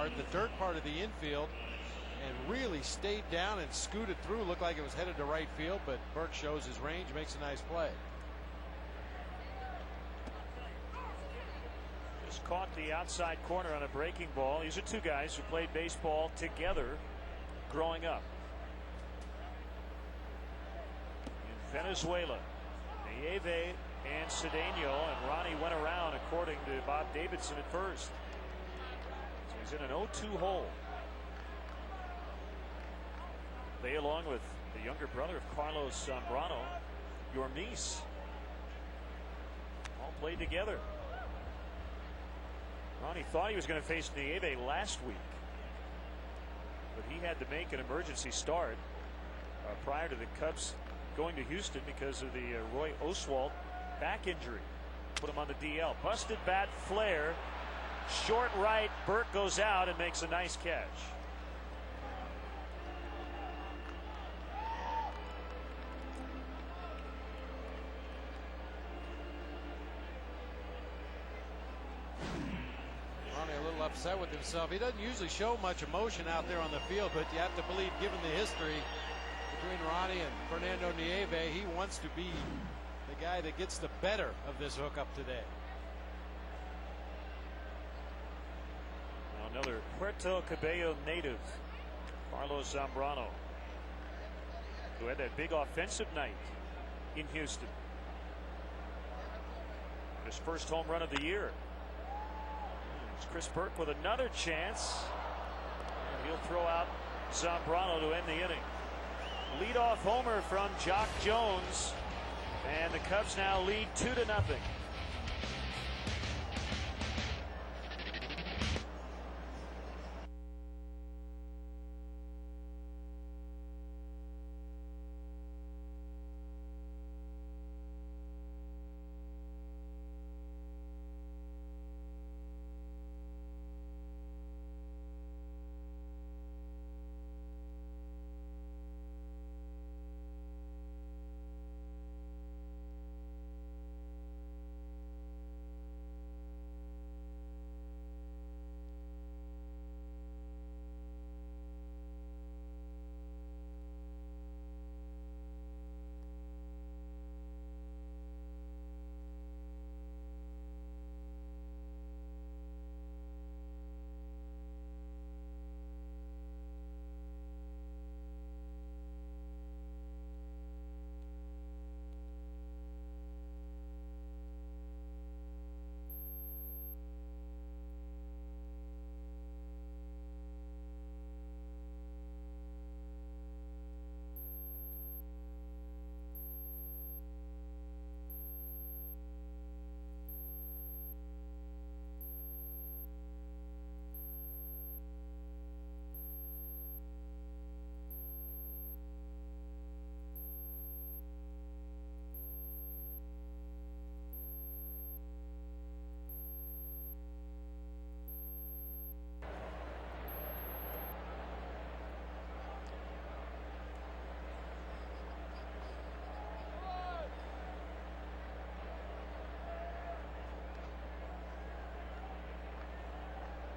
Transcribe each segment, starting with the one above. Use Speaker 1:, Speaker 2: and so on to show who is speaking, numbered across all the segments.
Speaker 1: part, the dirt part of the infield, and really stayed down and scooted through. Looked like it was headed to right field, but Burke shows his range, makes a nice play.
Speaker 2: Just caught the outside corner on a breaking ball. These are two guys who played baseball together growing up. In Venezuela, Nieve and Cedeno, and Ronnie went around according to Bob Davidson at first. So he's in an 0-2 hole. They, along with the younger brother of Carlos Zambrano, Yormis, all played together. Ronnie thought he was going to face Nieve last week, but he had to make an emergency start prior to the Cubs going to Houston because of the Roy Oswalt back injury. Put him on the DL. Busted bat flare, short right. Burke goes out and makes a nice catch.
Speaker 1: Ronnie a little upset with himself. He doesn't usually show much emotion out there on the field, but you have to believe, given the history between Ronnie and Fernando Nieve, he wants to be the guy that gets the better of this hookup today.
Speaker 2: Now another Puerto Cabello native, Carlos Zambrano, who had that big offensive night in Houston. His first home run of the year. It's Chris Burke with another chance. And he'll throw out Zambrano to end the inning. Leadoff homer from Jock Jones, and the Cubs now lead 2-0.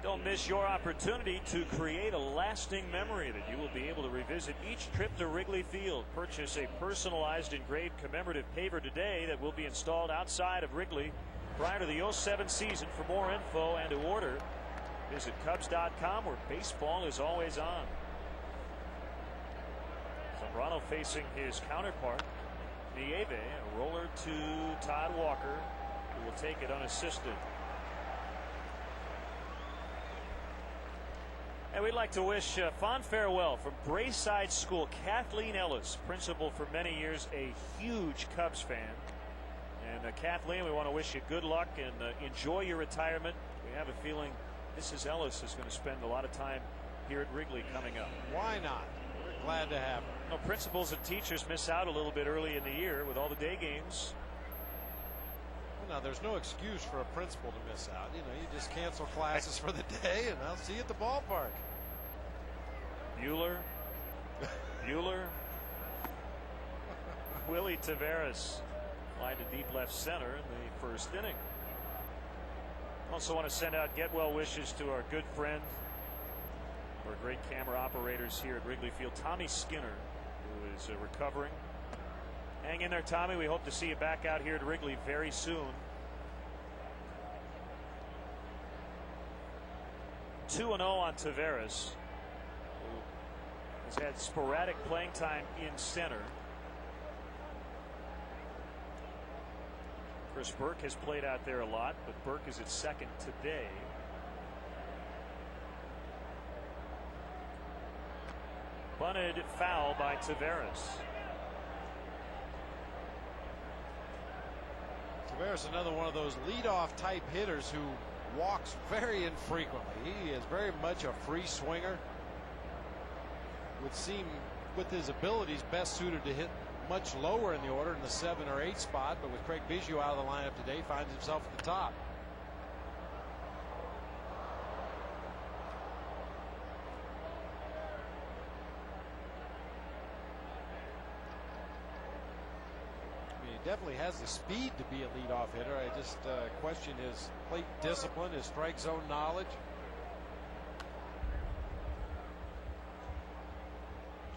Speaker 2: Don't miss your opportunity to create a lasting memory that you will be able to revisit each trip to Wrigley Field. Purchase a personalized engraved commemorative paver today that will be installed outside of Wrigley prior to the 07 season. For more info and to order, visit Cubs.com, where baseball is always on. Zambrano facing his counterpart, Nieve, a roller to Todd Walker, who will take it unassisted. And we'd like to wish fond farewell from Braeside School, Kathleen Ellis, principal for many years, a huge Cubs fan. And Kathleen, we want to wish you good luck and enjoy your retirement. We have a feeling Mrs. Ellis is going to spend a lot of time here at Wrigley coming up.
Speaker 1: Why not? We're glad to have her.
Speaker 2: You know, principals and teachers miss out a little bit early in the year with all the day games.
Speaker 1: Well, now, there's no excuse for a principal to miss out. You know, you just cancel classes for the day, and I'll see you at the ballpark.
Speaker 2: Bueller. Willie Taveras fly to deep left center in the first inning. Also want to send out get well wishes to our good friend our great camera operators here at Wrigley Field, Tommy Skinner, who is recovering. Hang in there, Tommy. We hope to see you back out here at Wrigley very soon. 2-0 on Taveras, who has had sporadic playing time in center. Chris Burke has played out there a lot, but Burke is at second today. Bunted foul by Taveras.
Speaker 1: Taveras, another one of those leadoff type hitters who walks very infrequently. He is very much a free swinger. Would seem, with his abilities, best suited to hit much lower in the order, in the 7 or 8 spot. But with Craig Biggio out of the lineup today, finds himself at the top. Definitely has the speed to be a leadoff hitter. I just question his plate discipline, his strike zone knowledge.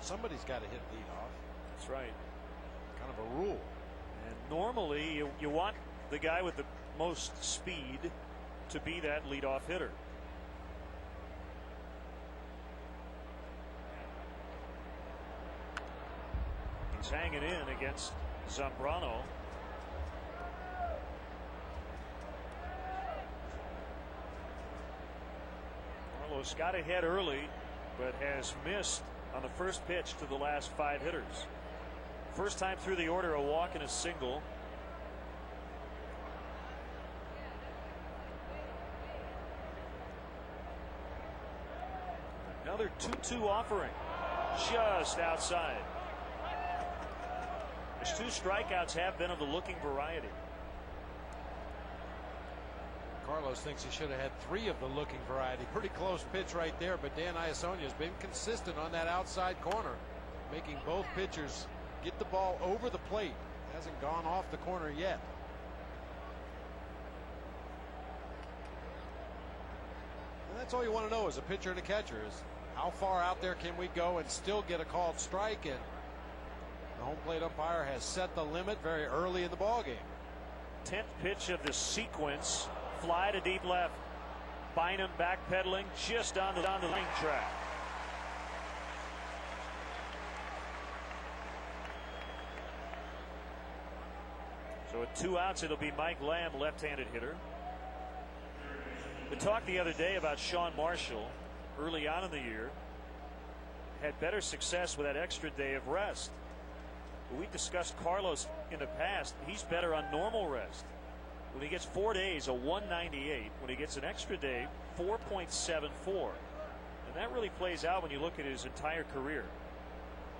Speaker 1: Somebody's got to hit leadoff.
Speaker 2: That's right.
Speaker 1: Kind of a rule.
Speaker 2: And normally you want the guy with the most speed to be that leadoff hitter. He's hanging in against Zambrano. Carlos got ahead early, but has missed on the first pitch to the last 5 hitters. First time through the order, a walk and a single. Another 2-2 offering, just outside. His 2 strikeouts have been of the looking variety.
Speaker 1: Carlos thinks he should have had 3 of the looking variety. Pretty close pitch right there, but Dan Iasonia has been consistent on that outside corner, making both pitchers get the ball over the plate. Hasn't gone off the corner yet. And that's all you want to know as a pitcher and a catcher, is how far out there can we go and still get a called strike. And the home plate umpire has set the limit very early in the ball game.
Speaker 2: 10th pitch of the sequence, fly to deep left. Bynum backpedaling just on the running track. So at 2 outs, it'll be Mike Lamb, left-handed hitter. We talked the other day about Sean Marshall early on in the year. Had better success with that extra day of rest. We discussed Carlos in the past. He's better on normal rest. When he gets 4 days, a 198. When he gets an extra day, 4.74. And that really plays out when you look at his entire career.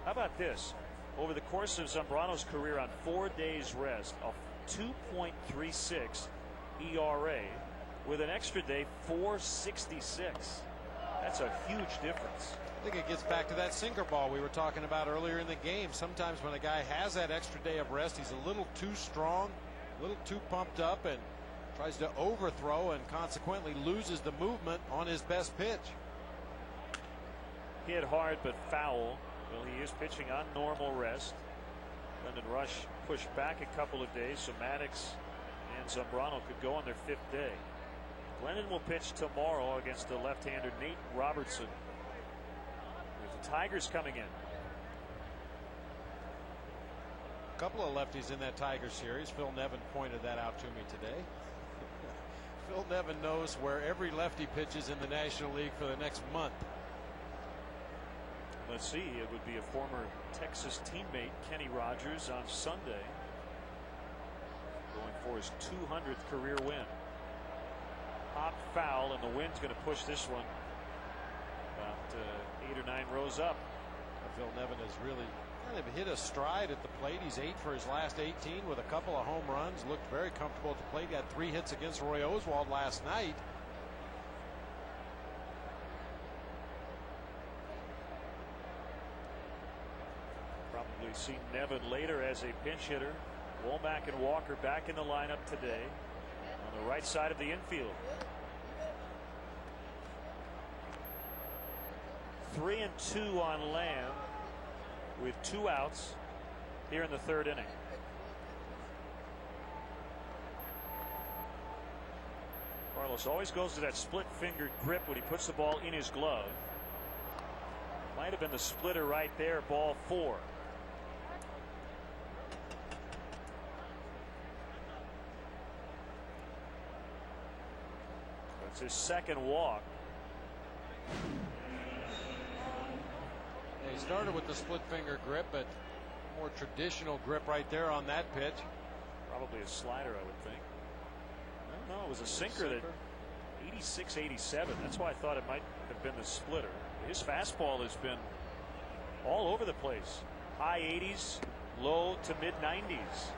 Speaker 2: How about this? Over the course of Zambrano's career on 4 days rest, a 2.36 ERA. With an extra day, 466. That's a huge difference.
Speaker 1: I think it gets back to that sinker ball we were talking about earlier in the game. Sometimes when a guy has that extra day of rest, he's a little too strong, a little too pumped up, and tries to overthrow and consequently loses the movement on his best pitch.
Speaker 2: Hit hard but foul. Well, he is pitching on normal rest. Lyndon Rush pushed back a couple of days, so Maddox and Zambrano could go on their 5th day. Glennon will pitch tomorrow against the left-hander Nate Robertson. The Tigers coming in.
Speaker 1: A couple of lefties in that Tigers series. Phil Nevin pointed that out to me today. Phil Nevin knows where every lefty pitches in the National League for the next month.
Speaker 2: Let's see, it would be a former Texas teammate, Kenny Rogers, on Sunday, going for his 200th career win. Hop foul, and the wind's going to push this one about 8 or 9 rows up.
Speaker 1: Phil Nevin has really kind of hit a stride at the plate. He's 8 for his last 18 with a couple of home runs. Looked very comfortable at the plate. Got 3 hits against Roy Oswald last night.
Speaker 2: Probably see Nevin later as a pinch hitter. Womack and Walker back in the lineup today on the right side of the infield. 3-2 on Lamb with 2 outs here in the 3rd inning. Carlos always goes to that split finger grip when he puts the ball in his glove. Might have been the splitter right there, ball 4. That's his 2nd walk.
Speaker 1: He started with the split finger grip, but more traditional grip right there on that pitch.
Speaker 2: Probably a slider, I would think. No, it was a sinker that 86, 87. That's why I thought it might have been the splitter. His fastball has been all over the place. High 80s, low to mid 90s.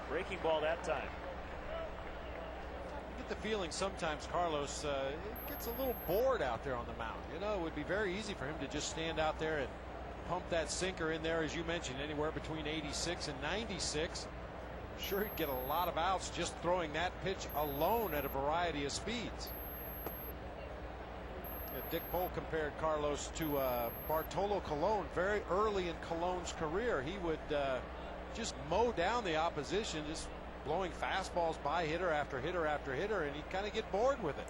Speaker 2: Breaking ball that time.
Speaker 1: You get the feeling sometimes Carlos gets a little bored out there on the mound. You know, it would be very easy for him to just stand out there and pump that sinker in there, as you mentioned, anywhere between 86 and 96. I'm sure he'd get a lot of outs just throwing that pitch alone at a variety of speeds. Dick Pohl compared Carlos to Bartolo Colon very early in Colon's career. He would just mow down the opposition, just blowing fastballs by hitter after hitter after hitter, and he'd kind of get bored with it.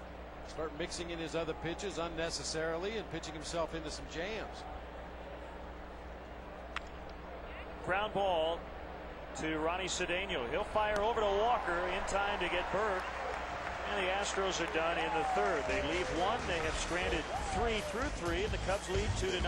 Speaker 1: Start mixing in his other pitches unnecessarily and pitching himself into some jams.
Speaker 2: Ground ball to Ronnie Cedeno. He'll fire over to Walker in time to get Burke. And the Astros are done in the 3rd. They leave 1. They have stranded 3 through 3, and the Cubs lead 2-0.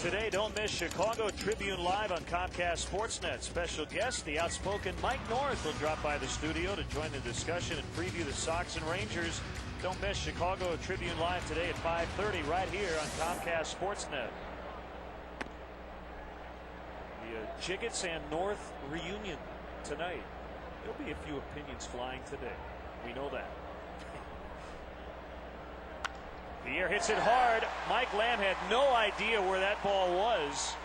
Speaker 2: Today, don't miss Chicago Tribune Live on Comcast Sportsnet. Special guest, the outspoken Mike North, will drop by the studio to join the discussion and preview the Sox and Rangers. Don't miss Chicago Tribune Live today at 5:30 right here on Comcast Sportsnet. The Jiggets and North reunion tonight. There'll be a few opinions flying today. We know that. Pierre hits it hard. Mike Lamb had no idea where that ball was.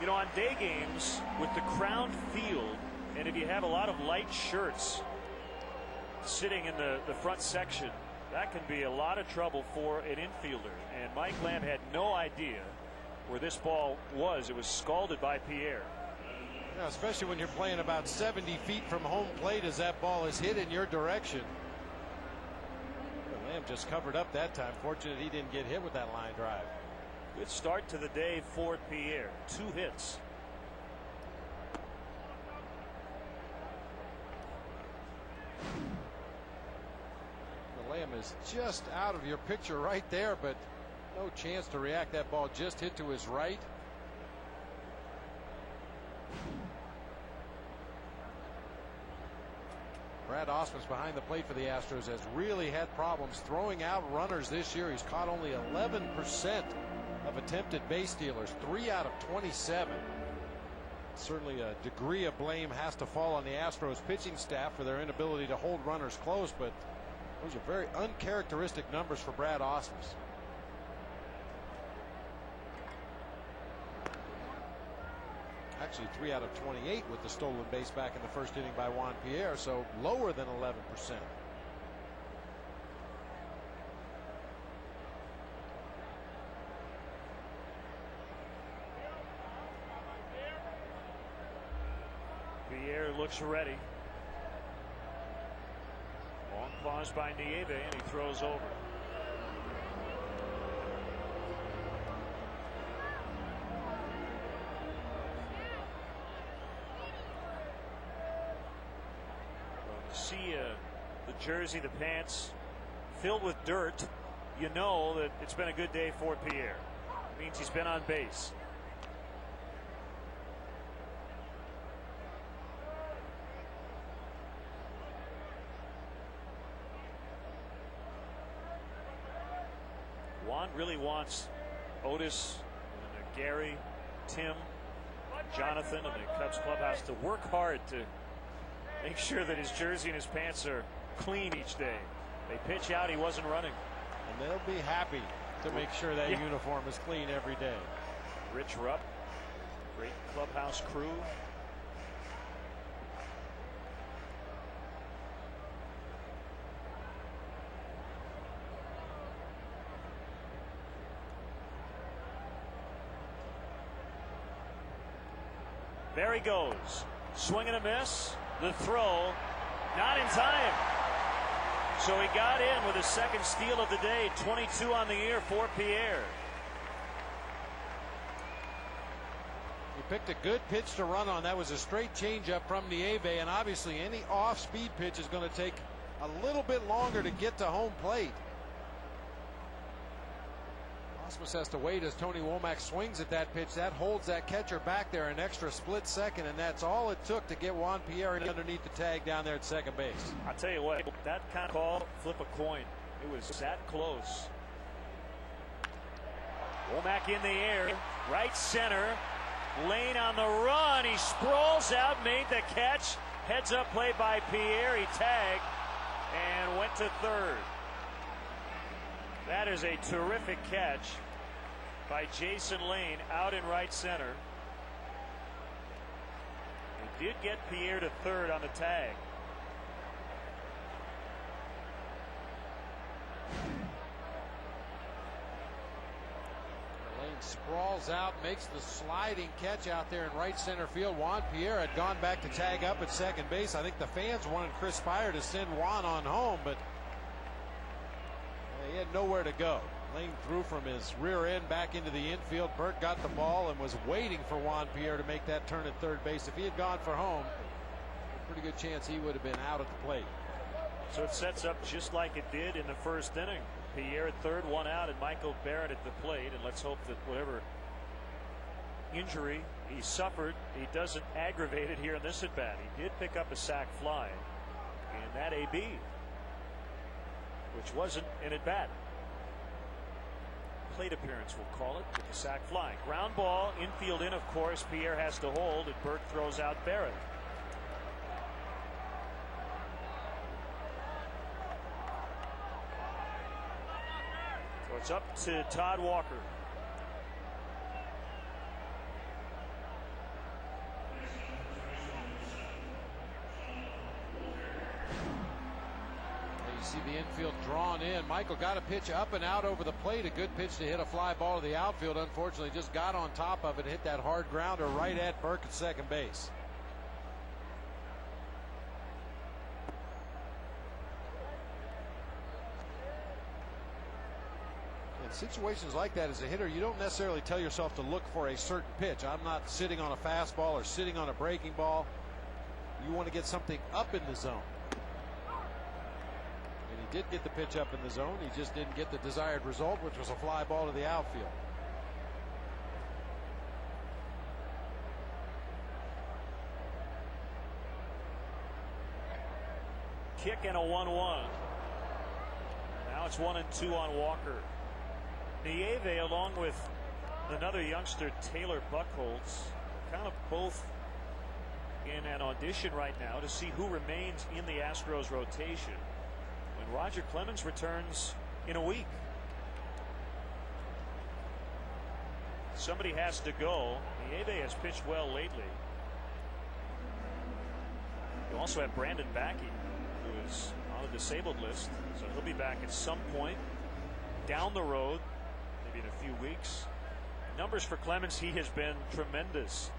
Speaker 2: You know, on day games with the crowned field, and if you have a lot of light shirts sitting in the front section, that can be a lot of trouble for an infielder. And Mike Lamb had no idea where this ball was. It was scalded by Pierre.
Speaker 1: Yeah, especially when you're playing about 70 feet from home plate as that ball is hit in your direction. Lamb just covered up that time. Fortunate he didn't get hit with that line drive.
Speaker 2: Good start to the day for Pierre. 2 hits.
Speaker 1: The Lamb is just out of your picture right there, but no chance to react. That ball just hit to his right. Brad Brad Ausmus behind the plate for the Astros has really had problems throwing out runners this year. He's caught only 11% of attempted base stealers, 3 out of 27. Certainly a degree of blame has to fall on the Astros pitching staff for their inability to hold runners close, but those are very uncharacteristic numbers for Brad Ausmus. Actually 3 out of 28 with the stolen base back in the first inning by Juan Pierre, so lower than 11%.
Speaker 2: Pierre looks ready. Long pause by Nieve, and he throws over. See the jersey, the pants filled with dirt, you know that it's been a good day for Pierre. It means he's been on base. Juan really wants Otis and Gary, Tim, Jonathan, and the Cubs clubhouse to work hard to make sure that his jersey and his pants are clean each day. They pitch out, he wasn't running.
Speaker 1: And they'll be happy to make sure that uniform is clean every day.
Speaker 2: Rich Rupp, great clubhouse crew. There he goes. Swing and a miss. The throw, not in time. So he got in with his second steal of the day. 22 on the year for Pierre.
Speaker 1: He picked a good pitch to run on. That was a straight changeup from Nieve, and obviously any off-speed pitch is going to take a little bit longer to get to home plate. Ausmus has to wait as Tony Womack swings at that pitch. That holds that catcher back there an extra split second, and that's all it took to get Juan Pierre underneath the tag down there at second base.
Speaker 2: I'll tell you what, that kind of call, flip a coin. It was that close. Womack in the air, right center. Lane on the run. He sprawls out, made the catch. Heads up play by Pierre. He tagged and went to third. That is a terrific catch by Jason Lane out in right center. He did get Pierre to third on the tag.
Speaker 1: Lane sprawls out, makes the sliding catch out there in right center field. Juan Pierre had gone back to tag up at second base. I think the fans wanted Chris Spire to send Juan on home, but he had nowhere to go. Lane threw from his rear end back into the infield. Burt got the ball and was waiting for Juan Pierre to make that turn at third base. If he had gone for home, a pretty good chance he would have been out at the plate.
Speaker 2: So it sets up just like it did in the first inning. Pierre at third, one out, and Michael Barrett at the plate. And let's hope that whatever injury he suffered, he doesn't aggravate it here in this at bat. He did pick up a sac fly in that AB, which wasn't an at bat. Plate appearance, we'll call it, with the sac fly. Ground ball, infield in, of course. Pierre has to hold, and Burt throws out Barrett. So it's up to Todd Walker.
Speaker 1: See the infield drawn in. Michael got a pitch up and out over the plate. A good pitch to hit a fly ball to the outfield. Unfortunately, just got on top of it, hit that hard grounder right at Burke at second base. In situations like that, as a hitter, you don't necessarily tell yourself to look for a certain pitch. I'm not sitting on a fastball or sitting on a breaking ball. You want to get something up in the zone. He did get the pitch up in the zone. He just didn't get the desired result, which was a fly ball to the outfield.
Speaker 2: kick and a 1-1. Now it's 1-2 on Walker. Nieve, along with another youngster, Taylor Buchholz, kind of both in an audition right now to see who remains in the Astros rotation when Roger Clemens returns in a week. Somebody has to go. Nieve has pitched well lately. You also have Brandon Backey, who is on the disabled list, so he'll be back at some point down the road, maybe in a few weeks. Numbers for Clemens, he has been tremendous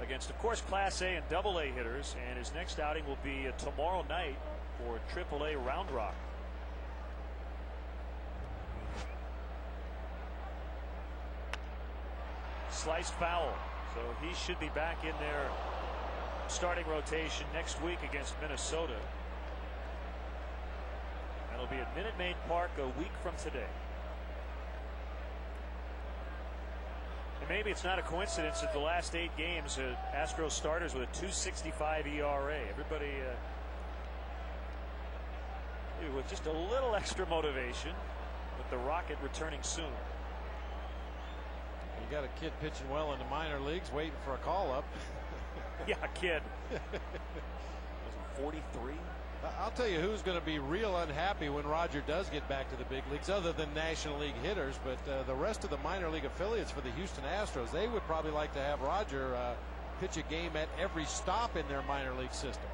Speaker 2: against, of course, Class A and Double A hitters, and his next outing will be tomorrow night for Triple A Round Rock. Sliced foul, so he should be back in their starting rotation next week against Minnesota. That'll be at Minute Maid Park a week from today. And maybe it's not a coincidence that the last 8 games, Astros starters with a 2.65 ERA. Everybody with just a little extra motivation with the Rocket returning soon.
Speaker 1: You got a kid pitching well in the minor leagues, waiting for a call up.
Speaker 2: Yeah, kid. Was he 43?
Speaker 1: I'll tell you who's going to be real unhappy when Roger does get back to the big leagues, other than National League hitters, but the rest of the minor league affiliates for the Houston Astros, they would probably like to have Roger pitch a game at every stop in their minor league system.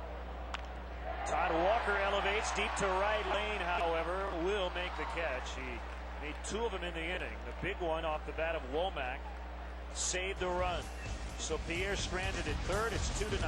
Speaker 2: Todd Walker elevates deep to right. Lane, however, will make the catch. He made 2 of them in the inning. The big one off the bat of Womack saved a run. So Pierre stranded at third. It's 2-0.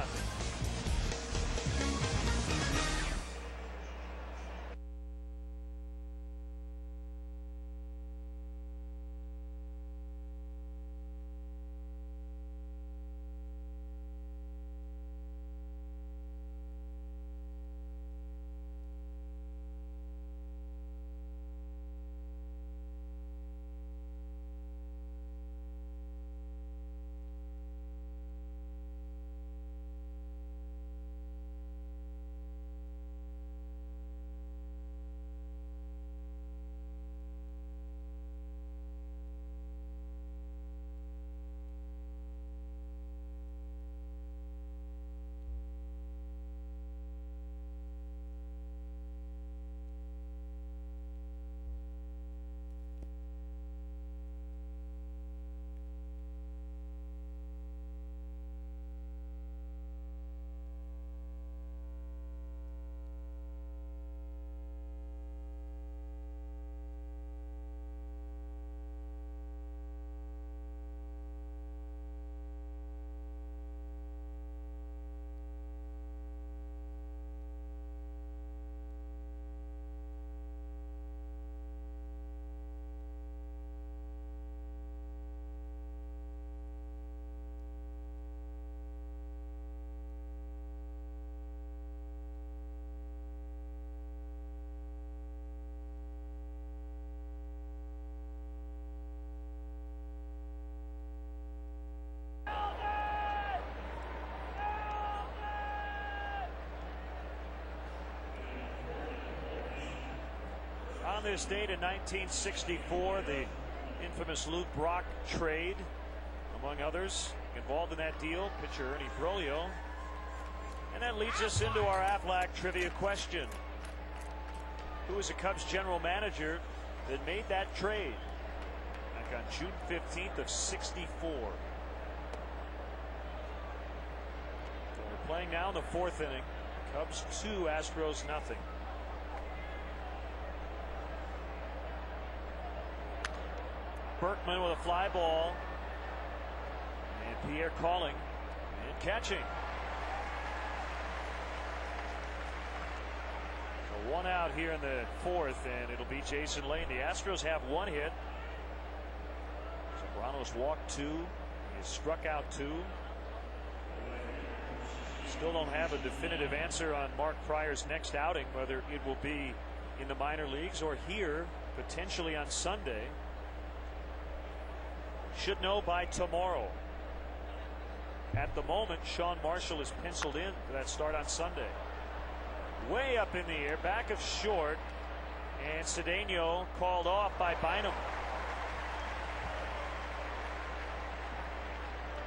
Speaker 2: On this date in 1964, the infamous Luke Brock trade, among others, involved in that deal, pitcher Ernie Broglio. And that leads us into our Aflac trivia question. Who was the Cubs general manager that made that trade back on June 15th of '64? So we're playing now in the 4th inning. Cubs 2, Astros 0. Berkman with a fly ball, and Pierre calling and catching. So 1 out here in the 4th, and it'll be Jason Lane. The Astros have 1 hit. Zambrano's walked 2. He has struck out 2. Still don't have a definitive answer on Mark Pryor's next outing, whether it will be in the minor leagues or here potentially on Sunday. Should know by tomorrow. At the moment, Sean Marshall is penciled in for that start on Sunday. way up in the air, back of short, and Cedeno called off by Bynum.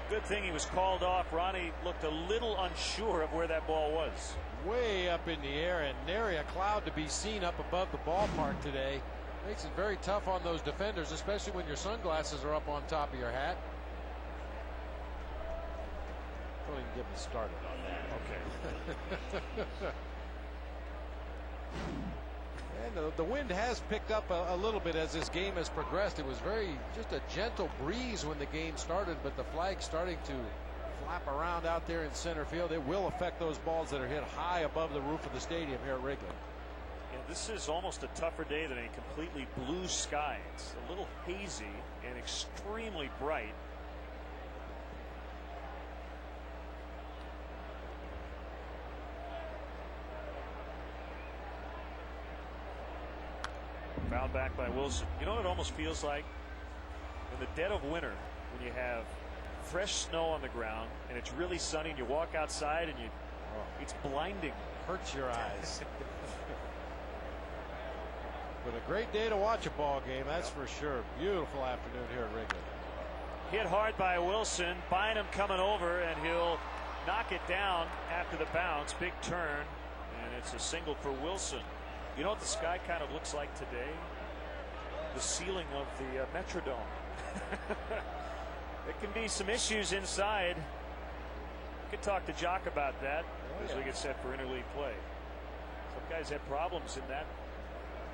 Speaker 2: Good thing he was called off. Ronnie looked a little unsure of where that ball was.
Speaker 1: Way up in the air, and nary a cloud to be seen up above the ballpark today. Makes it very tough on those defenders, especially when your sunglasses are up on top of your hat. Don't even get me started on that.
Speaker 2: Okay.
Speaker 1: And the wind has picked up a little bit as this game has progressed. It was just a gentle breeze when the game started, but the flag's starting to flap around out there in center field. It will affect those balls that are hit high above the roof of the stadium here at Wrigley.
Speaker 2: Yeah, this is almost a tougher day than a completely blue sky. It's a little hazy and extremely bright. Fouled back by Wilson. You know what it almost feels like? In the dead of winter, when you have fresh snow on the ground and it's really sunny and you walk outside and it's blinding.
Speaker 1: Hurts your eyes. But a great day to watch a ball game, that's for sure. Beautiful afternoon here at Wrigley.
Speaker 2: Hit hard by Wilson. Bynum coming over, and he'll knock it down after the bounce. Big turn, and it's a single for Wilson. You know what the sky kind of looks like today? The ceiling of the Metrodome. There can be some issues inside. We could talk to Jock about that as we get set for interleague play. Some guys have problems in that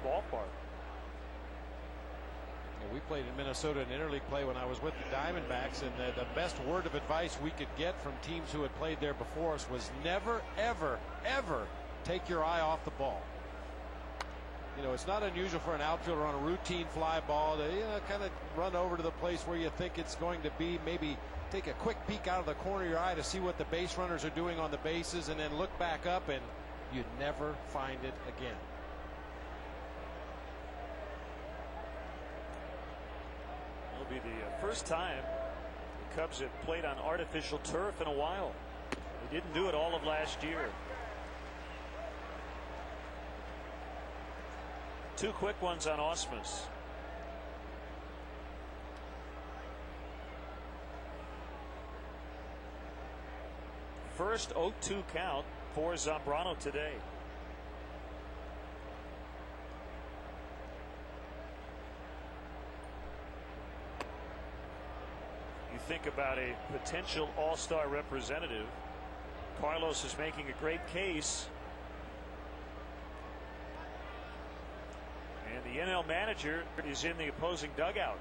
Speaker 2: ballpark.
Speaker 1: Yeah, we played in Minnesota in interleague play when I was with the Diamondbacks, and the best word of advice we could get from teams who had played there before us was never, ever, ever take your eye off the ball. You know, it's not unusual for an outfielder on a routine fly ball to, kind of run over to the place where you think it's going to be, maybe take a quick peek out of the corner of your eye to see what the base runners are doing on the bases, and then look back up and you never find it again.
Speaker 2: It'll be the first time the Cubs have played on artificial turf in a while. They didn't do it all of last year. Two quick ones on Ausmus. First 0-2 count for Zambrano today. You think about a potential all-star representative. Carlos is making a great case. And the NL manager is in the opposing dugout.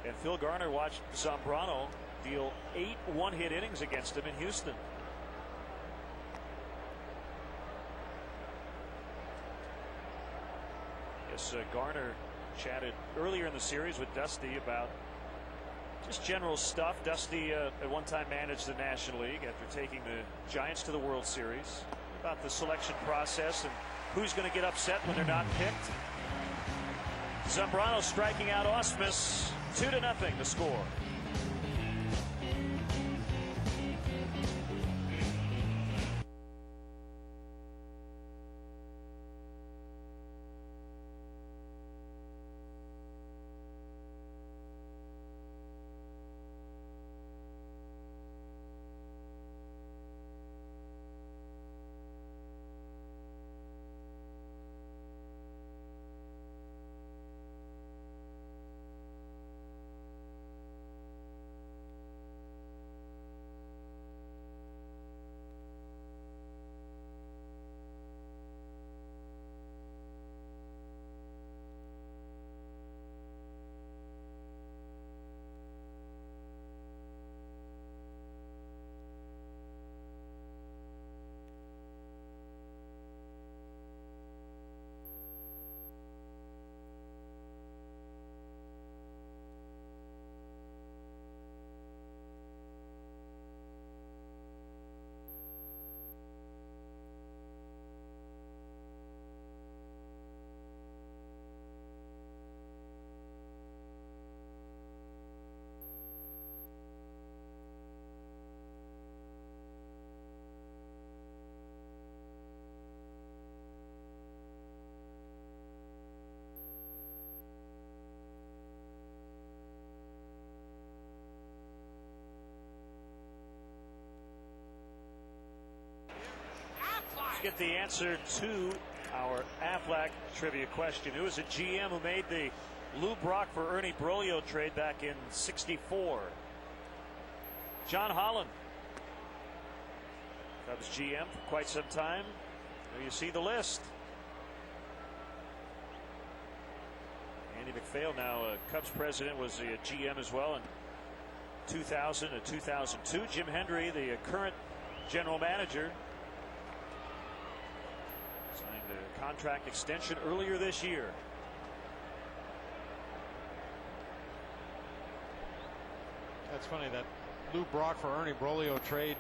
Speaker 2: And Phil Garner watched Zambrano deal 8 one-hit innings against him in Houston. Yes, Garner chatted earlier in the series with Dusty about just general stuff. Dusty at one time managed the National League after taking the Giants to the World Series. About the selection process and who's going to get upset when they're not picked. Zambrano striking out Ausmus. 2-0 the score. get the answer to our Aflac trivia question. Who was a GM who made the Lou Brock for Ernie Broglio trade back in '64? John Holland. Cubs GM for quite some time. There you see the list. Andy MacPhail, now Cubs president, was a GM as well in 2000 and 2002. Jim Hendry, the current general manager, signed a contract extension earlier this year.
Speaker 1: That's funny, that Lou Brock for Ernie Broglio trade,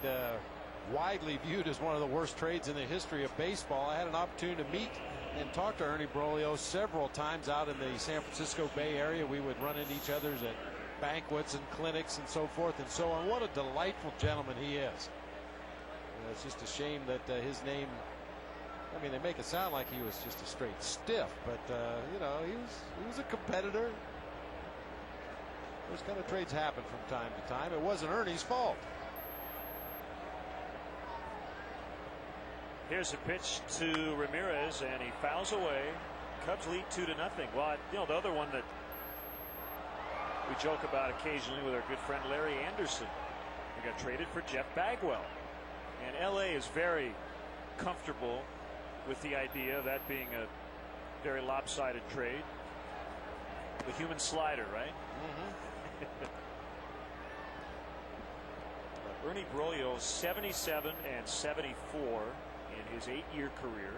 Speaker 1: widely viewed as one of the worst trades in the history of baseball. I had an opportunity to meet and talk to Ernie Broglio several times out in the San Francisco Bay Area. We would run into each other at banquets and clinics and so forth and so on. What a delightful gentleman he is. It's just a shame that his name, I mean, they make it sound like he was just a straight stiff, but you know, he was a competitor. Those kind of trades happen from time to time. It wasn't Ernie's fault.
Speaker 2: Here's a pitch to Ramirez, and he fouls away. Cubs lead 2-0. Well, you know, the other one that we joke about occasionally with our good friend Larry Anderson, he got traded for Jeff Bagwell, and LA is very comfortable with the idea of that being a very lopsided trade. The human slider, right? Ernie Broglio, 77 and 74 in his 8-year career,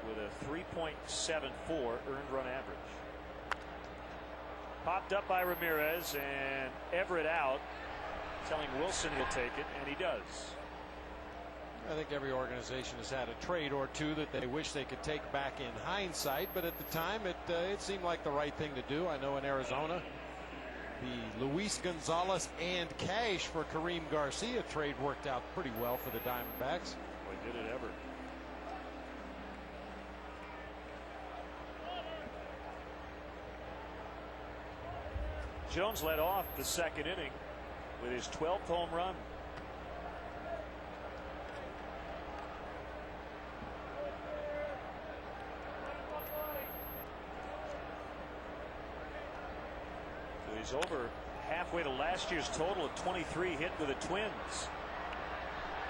Speaker 2: with a 3.74 earned run average. Popped up by Ramirez, and Everett out, telling Wilson he'll take it, and he does.
Speaker 1: I think every organization has had a trade or two that they wish they could take back in hindsight, but at the time it seemed like the right thing to do. I know in Arizona, the Luis Gonzalez and cash for Kareem Garcia trade worked out pretty well for the Diamondbacks.
Speaker 2: Boy, did it ever. Jones led off the second inning with his 12th home run. So he's over halfway to last year's total of 23 hit with the Twins.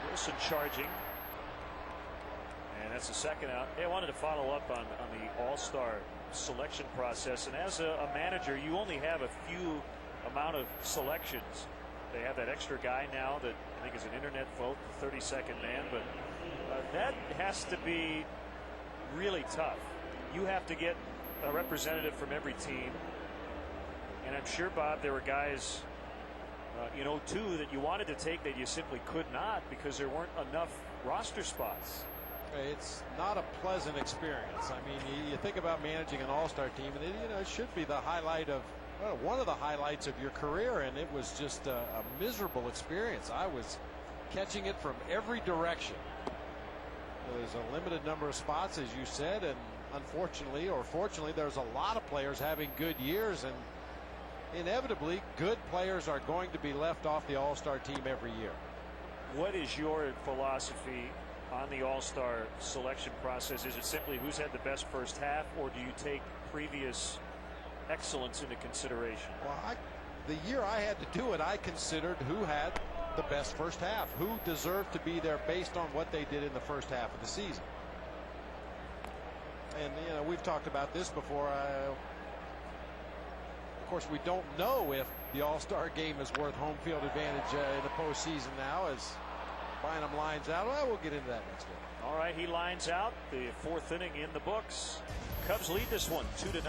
Speaker 2: Wilson charging. And that's the second out. Hey, I wanted to follow up on the All-Star selection process, and as a manager, you only have a few amount of selections. They have that extra guy now that I think is an internet vote, the 32nd man, but that has to be really tough. You have to get a representative from every team, and I'm sure, Bob, there were guys in 02 that you wanted to take that you simply could not because there weren't enough roster spots.
Speaker 1: It's not a pleasant experience. I mean, you think about managing an all-star team, and it should be the highlight of, well, one of the highlights of your career, and it was just a miserable experience. I was catching it from every direction. There's a limited number of spots, as you said, and unfortunately or fortunately, there's a lot of players having good years, and inevitably, good players are going to be left off the all-star team every year.
Speaker 2: What is your philosophy on the All-Star selection process? Is it simply who's had the best first half, or do you take previous excellence into consideration?
Speaker 1: Well, the year I had to do it, I considered who had the best first half, who deserved to be there based on what they did in the first half of the season. And we've talked about this before. Of course, we don't know if the All-Star game is worth home field advantage in the postseason now, as Bynum lines out. Well, we'll get into that next week.
Speaker 2: All right, he lines out. The fourth inning in the books. Cubs lead this one 2-0.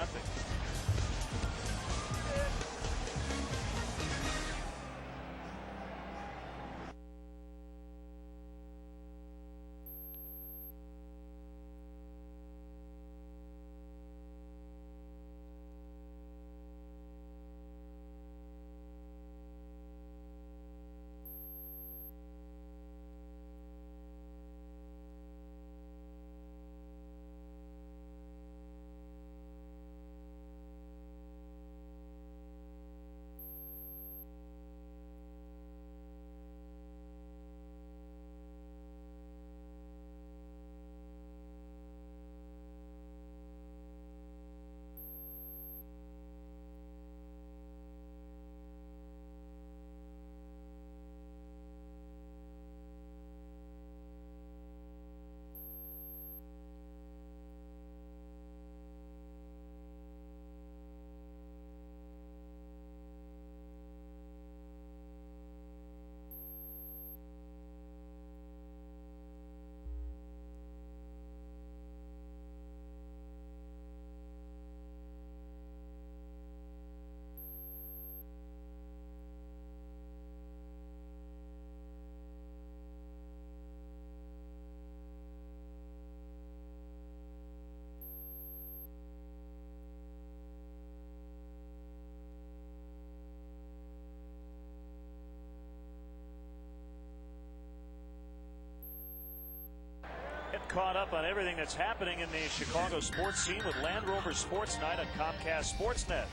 Speaker 2: caught up on everything that's happening in the Chicago sports scene with Land Rover Sports Night on Comcast Sportsnet.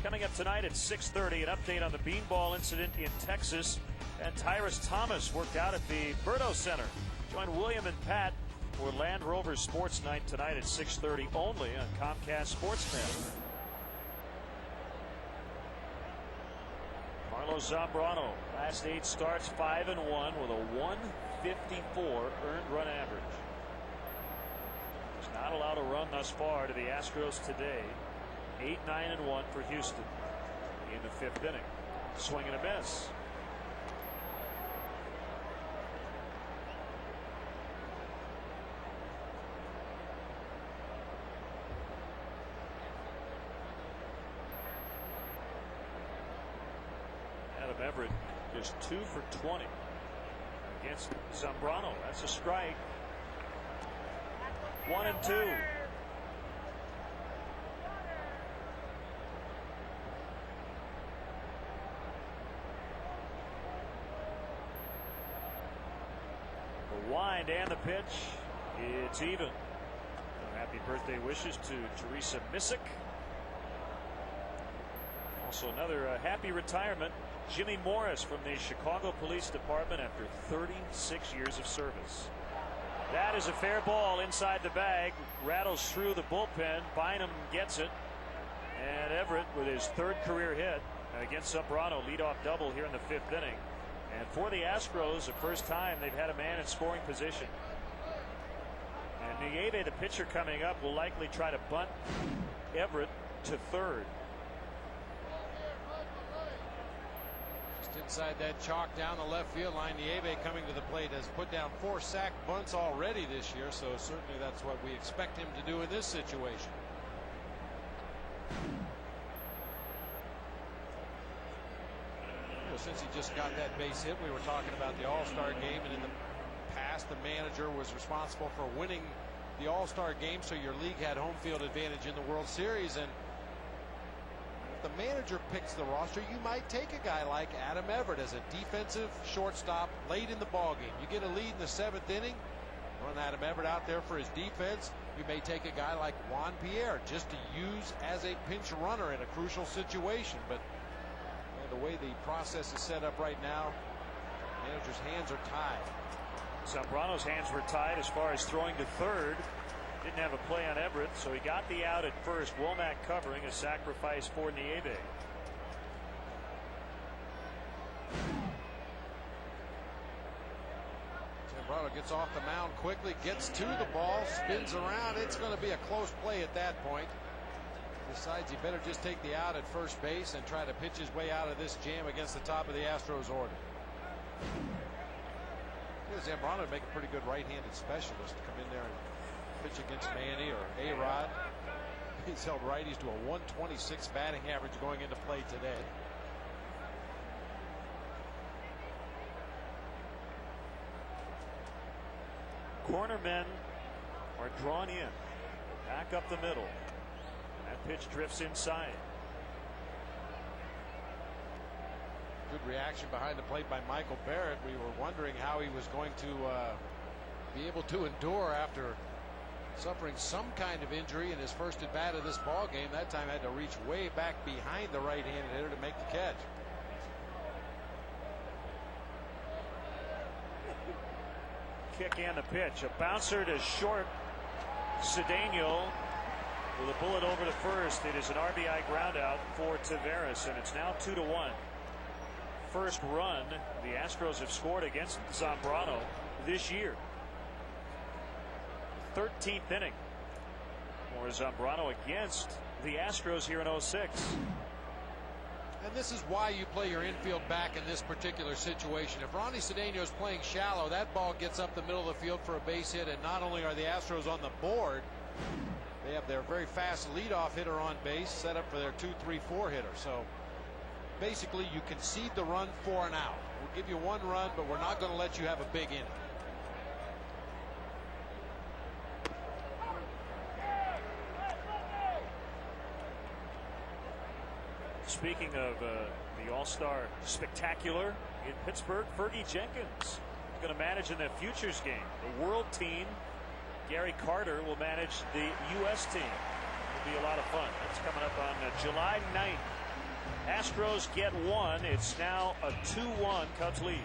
Speaker 2: Coming up tonight at 6:30, an update on the beanball incident in Texas. And Tyrus Thomas worked out at the Berto Center. Join William and Pat for Land Rover Sports Night tonight at 6:30 only on Comcast Sportsnet. Carlos Zambrano, last 8 starts, 5-1 with a 154 earned run average. He's not allowed a run thus far to the Astros today. 8-9-1 for Houston in the 5th inning. Swing and a miss. Everett is 2 for 20 against Zambrano. That's a strike. 1-2. The wind and the pitch. It's even. Happy birthday wishes to Teresa Missick. Also another happy retirement. Jimmy Morris from the Chicago Police Department after 36 years of service. That is a fair ball inside the bag. Rattles through the bullpen. Bynum gets it. And Everett with his 3rd career hit against Zambrano. Leadoff double here in the 5th inning. And for the Astros, the first time they've had a man in scoring position. And Nieve, the pitcher coming up, will likely try to bunt Everett to 3rd.
Speaker 1: Inside that chalk down the left field line. Nieve coming to the plate has put down 4 sack bunts already this year, so certainly that's what we expect him to do in this situation. Since he just got that base hit, we were talking about the All-Star game, and in the past the manager was responsible for winning the All-Star game, so your league had home field advantage in the World Series. And the manager picks the roster, you might take a guy like Adam Everett as a defensive shortstop late in the ball game. You get a lead in the 7th inning, run Adam Everett out there for his defense. You may take a guy like Juan Pierre just to use as a pinch runner in a crucial situation. But the way the process is set up right now, manager's hands are tied.
Speaker 2: Zambrano's hands were tied as far as throwing to 3rd. Didn't have a play on Everett, so he got the out at 1st. Womack covering, a sacrifice for Nieve.
Speaker 1: Zambrano gets off the mound quickly, gets to the ball, spins around. It's going to be a close play at that point. Decides he better just take the out at first base and try to pitch his way out of this jam against the top of the Astros order. Zambrano would make a pretty good right-handed specialist to come in there and pitch against Manny or A-Rod. He's held righties to a 126 batting average going into play today.
Speaker 2: Cornermen are drawn in. Back up the middle. That pitch drifts inside.
Speaker 1: Good reaction behind the plate by Michael Barrett. We were wondering how he was going to be able to endure after suffering some kind of injury in his first at bat of this ball game. That time had to reach way back behind the right-handed hitter to make the catch.
Speaker 2: Kick and the pitch. A bouncer to short. Cedeno with a bullet over to first. It is an RBI groundout for Taveras, and it's now 2-1. First run the Astros have scored against Zambrano this year. 13th inning for Zambrano against the Astros here in 06.
Speaker 1: And this is why you play your infield back in this particular situation. If Ronnie Cedeno is playing shallow, that ball gets up the middle of the field for a base hit, and not only are the Astros on the board, they have their very fast leadoff hitter on base set up for their 2-3-4 hitter. So basically you concede the run for an out. We'll give you one run, but we're not going to let you have a big inning.
Speaker 2: Speaking of the All-Star Spectacular in Pittsburgh, Fergie Jenkins is going to manage in the Futures game. The World Team Gary Carter will manage the U.S. team. It'll be a lot of fun. That's coming up on July 9th. Astros get one. It's now a 2-1 Cubs lead.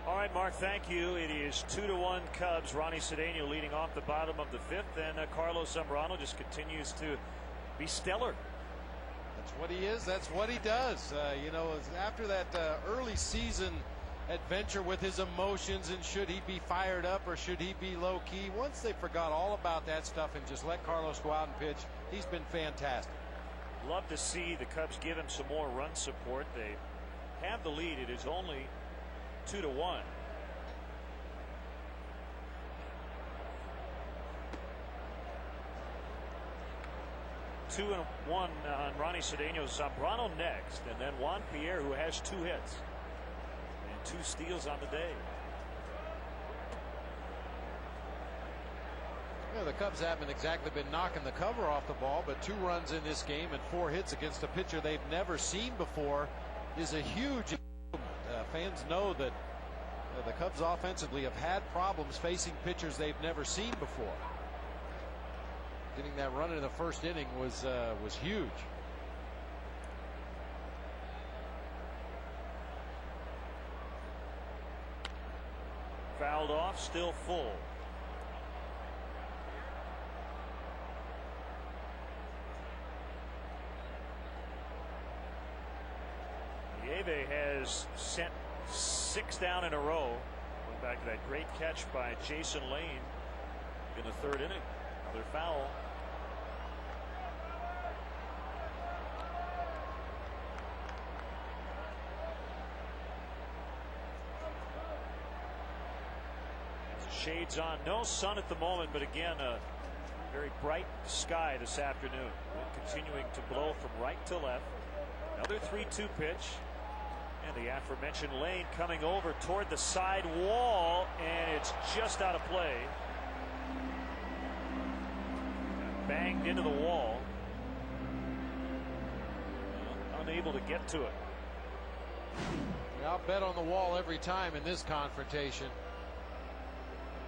Speaker 2: All right, Mark, thank you. It is 2-1 Cubs. Ronnie Cedeno leading off the bottom of the fifth, and Carlos Zambrano just continues to be stellar.
Speaker 1: That's what he is. That's what he does. You know, after that early season adventure with his emotions and should he be fired up or should he be low key, once they forgot all about that stuff and just let Carlos go out and pitch, he's been fantastic.
Speaker 2: Love to see the Cubs give him some more run support. They have the lead. It is only 2-1. Two and one on Ronnie Cedeno. Zambrano next, and then Juan Pierre, who has 2 hits and 2 steals on the day.
Speaker 1: You know, the Cubs haven't exactly been knocking the cover off the ball, but 2 runs in this game and 4 hits against a pitcher they've never seen before is a huge fans know that the Cubs offensively have had problems facing pitchers they've never seen before. Getting that run in the first inning was huge.
Speaker 2: Fouled off, still full. Nieve has sent 6 down in a row. Going back to that great catch by Jason Lane in the 3rd inning. Another foul. Shades on. No sun at the moment, but again, a very bright sky this afternoon. Wind continuing to blow from right to left. Another 3-2 pitch. And the aforementioned Lane coming over toward the side wall, and it's just out of play. Banged into the wall. Unable to get to it.
Speaker 1: I'll bet on the wall every time in this confrontation.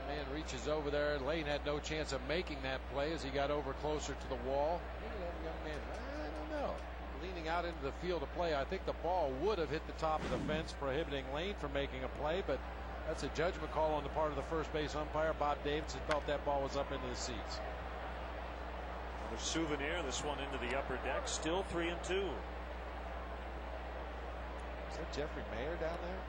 Speaker 1: The man reaches over there. Lane had no chance of making that play as he got over closer to the wall. Maybe that young man, I don't know, leaning out into the field of play. I think the ball would have hit the top of the fence, prohibiting Lane from making a play, but that's a judgment call on the part of the first base umpire. Bob Davidson felt that ball was up into the seats.
Speaker 2: Another souvenir, this one into the upper deck, still 3-2.
Speaker 1: that Jeffrey Mayer down there?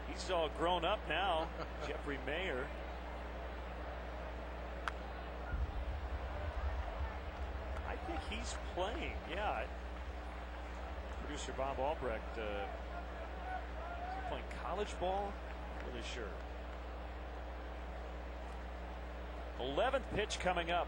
Speaker 2: He's all grown up now. Jeffrey Mayer. I think he's playing. Yeah. Producer Bob Albrecht. Is he playing college ball? Not really sure. 11th pitch coming up.